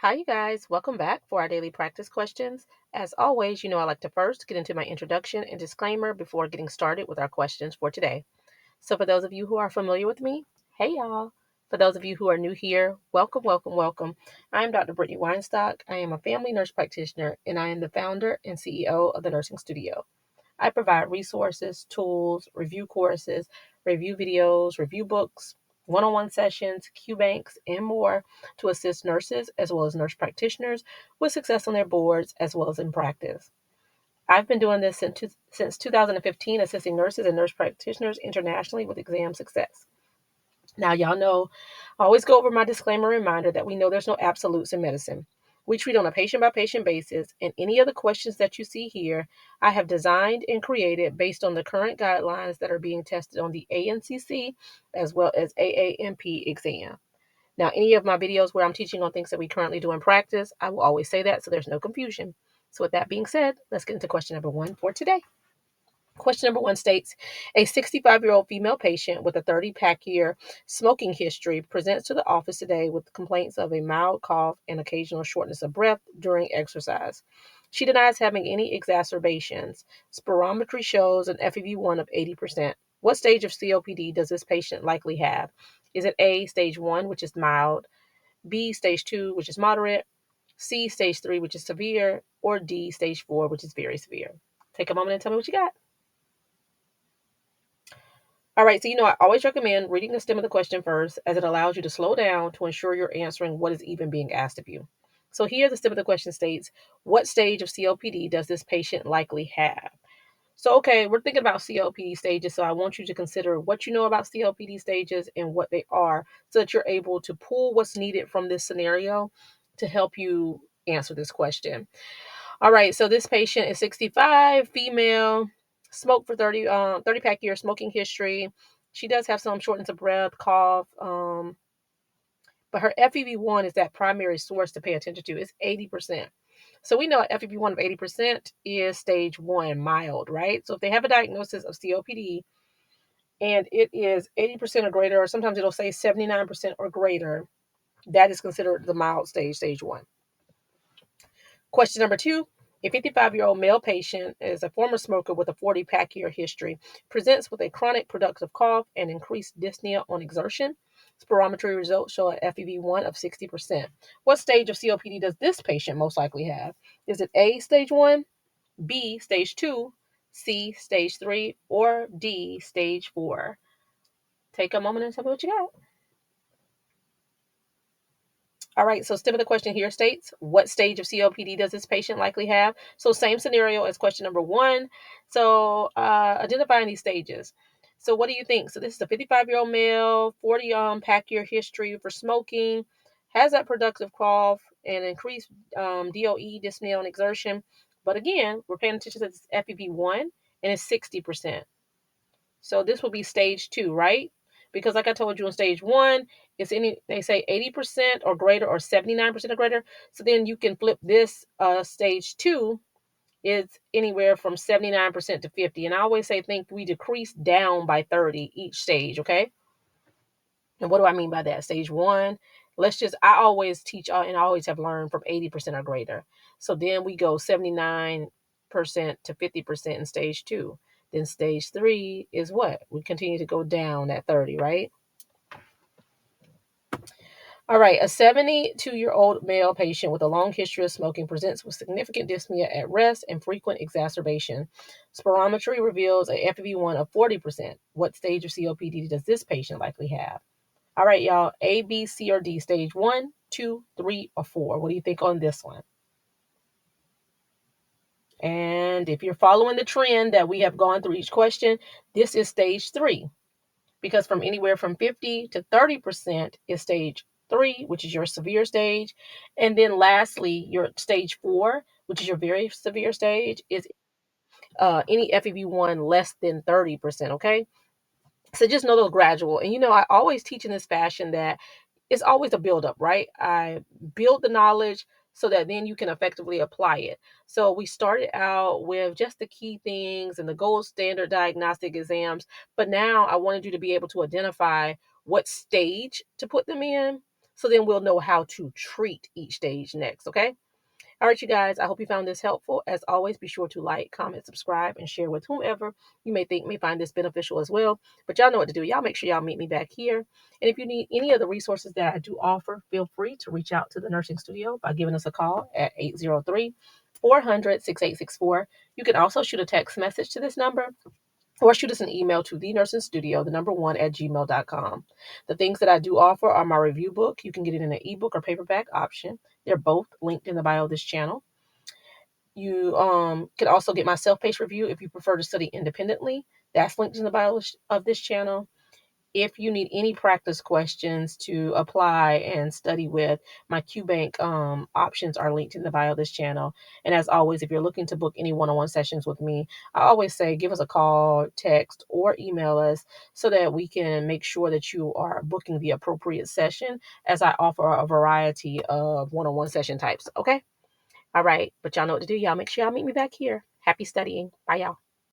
Hi, you guys. Welcome back for our daily practice questions. As always, I like to first get into my introduction and disclaimer before getting started with our questions for today. So, for those of you who are familiar with me, hey y'all. For those of you who are new here, welcome, welcome, welcome. I am Dr. Brittany Weinstock. I am a family nurse practitioner and I am the founder and CEO of the Nursing Studio. I provide resources, tools, review courses, review videos, review books, one on one sessions, Q banks, and more to assist nurses as well as nurse practitioners with success on their boards as well as in practice. I've been doing this since 2015, assisting nurses and nurse practitioners internationally with exam success. Now, y'all know I always go over my disclaimer reminder that we know there's no absolutes in medicine. We treat on a patient by patient basis, and any of the questions that you see here, I have designed and created based on the current guidelines that are being tested on the ANCC as well as AAMP exam. Now, any of my videos where I'm teaching on things that we currently do in practice, I will always say that so there's no confusion. So, with that being said, let's get into question number one for today. Question number one states, a 65-year-old female patient with a 30-pack year smoking history presents to the office today with complaints of a mild cough and occasional shortness of breath during exercise. She denies having any exacerbations. Spirometry shows an FEV1 of 80%. What stage of COPD does this patient likely have? Is it A, stage 1, which is mild, B, stage 2, which is moderate, C, stage 3, which is severe, or D, stage 4, which is very severe? Take a moment and tell me what you got. All right, so I always recommend reading the stem of the question first, as it allows you to slow down to ensure you're answering what is even being asked of you. So here, the stem of the question states, what stage of COPD does this patient likely have? So, okay, we're thinking about COPD stages, so I want you to consider what you know about COPD stages and what they are so that you're able to pull what's needed from this scenario to help you answer this question. All right, so this patient is 65, female, smoked for 30 pack year smoking history. She does have some shortness of breath, cough, but her FEV1 is that primary source to pay attention to. It's 80%. So we know an FEV1 of 80% is stage 1, mild, right? So if they have a diagnosis of COPD and it is 80% or greater, or sometimes it'll say 79% or greater, that is considered the mild stage, stage 1. Question number two, a 55-year-old male patient is a former smoker with a 40-pack year history, presents with a chronic productive cough and increased dyspnea on exertion. Spirometry results show an FEV1 of 60%. What stage of COPD does this patient most likely have? Is it A, stage 1, B, stage 2, C, stage 3, or D, stage 4? Take a moment and tell me what you got. All right, so stem of the question here states, what stage of COPD does this patient likely have? So same scenario as question number one. So identifying these stages. So what do you think? So this is a 55-year-old male, 40 pack year history for smoking, has that productive cough and increased DOE, dyspnea on exertion. But again, we're paying attention to this FEV1 and it's 60%. So this will be stage 2, right? Because like I told you in stage 1, they say 80% or greater or 79% or greater. So then you can flip this stage 2 is anywhere from 79% to 50. And I always say think we decrease down by 30 each stage, okay? And what do I mean by that? Stage 1, I always teach and I always have learned from 80% or greater. So then we go 79% to 50% in stage 2. Then stage 3 is what? We continue to go down at 30, right? All right, a 72-year-old male patient with a long history of smoking presents with significant dyspnea at rest and frequent exacerbation. Spirometry reveals a FEV1 of 40%. What stage of COPD does this patient likely have? All right, y'all, A, B, C, or D, stage 1, 2, 3, or 4. What do you think on this one? And if you're following the trend that we have gone through each question, this is stage 3. Because from anywhere from 50 to 30% is stage 3, which is your severe stage. And then lastly, your stage 4, which is your very severe stage, is any FEV1 less than 30%, okay? So just know those gradual. And I always teach in this fashion that it's always a buildup, right? I build the knowledge so that then you can effectively apply it. So we started out with just the key things and the gold standard diagnostic exams, but now I wanted you to be able to identify what stage to put them in So then we'll know how to treat each stage next, okay? All right, you guys, I hope you found this helpful. As always, be sure to like, comment, subscribe, and share with whomever you may think may find this beneficial as well. But y'all know what to do. Y'all make sure y'all meet me back here. And if you need any of the resources that I do offer, feel free to reach out to the nursing studio by giving us a call at 803-400-6864. You can also shoot a text message to this number or shoot us an email to the nursing studio, the number one at gmail.com. The things that I do offer are my review book. You can get it in an ebook or paperback option. They're both linked in the bio of this channel. You can also get my self-paced review if you prefer to study independently. That's linked in the bio of this channel. If you need any practice questions to apply and study with, my QBank options are linked in the bio of this channel. And as always, if you're looking to book any one-on-one sessions with me, I always say give us a call, text, or email us so that we can make sure that you are booking the appropriate session, as I offer a variety of one-on-one session types. Okay? All right. But y'all know what to do. Y'all make sure y'all meet me back here. Happy studying. Bye, y'all.